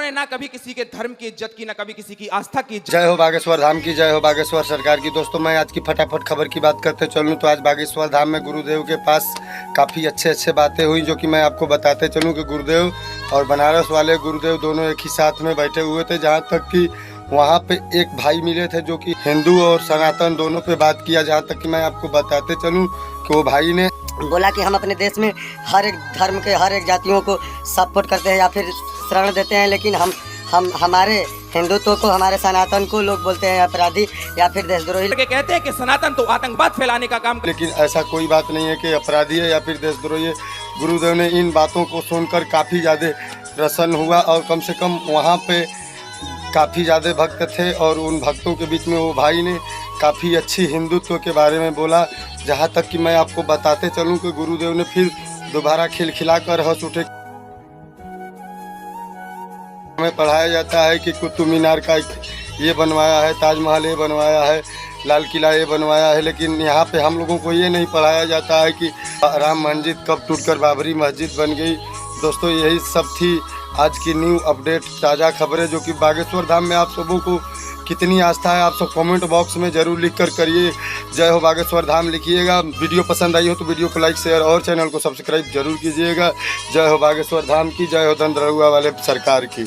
उन्होंने ना कभी किसी के धर्म की इज्जत की, ना कभी किसी की आस्था की इज्जत। जय हो बागेश्वर धाम की, जय हो बागेश्वर सरकार की। दोस्तों मैं आज की फटाफट खबर की बात करते चलूँ तो आज बागेश्वर धाम में गुरुदेव के पास काफ़ी अच्छे बातें हुई, जो कि मैं आपको बताते चलूँ कि गुरुदेव और बनारस वाले गुरुदेव दोनों एक ही साथ में बैठे हुए थे। जहाँ तक कि वहाँ पे एक भाई मिले थे जो कि हिंदू और सनातन दोनों पे बात किया। जहाँ तक कि मैं आपको बताते चलूँ कि वो भाई ने बोला कि हम अपने देश में हर एक धर्म के हर एक जातियों को सपोर्ट करते हैं या फिर शरण देते हैं, लेकिन हम हमारे हिंदुत्व को, हमारे सनातन को लोग बोलते हैं अपराधी या फिर देशद्रोही। कहते हैं कि सनातन तो आतंकवाद फैलाने का काम, लेकिन ऐसा कोई बात नहीं है कि अपराधी है या फिर देशद्रोही है। गुरुदेव ने इन बातों को सुनकर काफ़ी ज़्यादा प्रसन्न हुआ और कम से कम वहाँ पे काफ़ी ज़्यादा भक्त थे और उन भक्तों के बीच में वो भाई ने काफ़ी अच्छी हिंदुत्व के बारे में बोला। जहाँ तक कि मैं आपको बताते चलूँ कि गुरुदेव ने फिर दोबारा खिलखिलाकर हंस उठे। हमें पढ़ाया जाता है कि कुतुब मीनार का ये बनवाया है, ताजमहल ये बनवाया है, लाल किला ये बनवाया है, लेकिन यहाँ पे हम लोगों को ये नहीं पढ़ाया जाता है कि राम मस्जिद कब टूटकर बाबरी मस्जिद बन गई। दोस्तों यही सब थी आज की न्यू अपडेट, ताज़ा खबरें जो कि बागेश्वर धाम में आप सबों को कितनी आस्था है आप सब कमेंट बॉक्स में ज़रूर लिख कर करिए। जय हो बागेश्वर धाम लिखिएगा। वीडियो पसंद आई हो तो वीडियो को लाइक शेयर और चैनल को सब्सक्राइब जरूर कीजिएगा। जय हो बागेश्वर धाम की, जय हो दंदरुआ वाले सरकार की।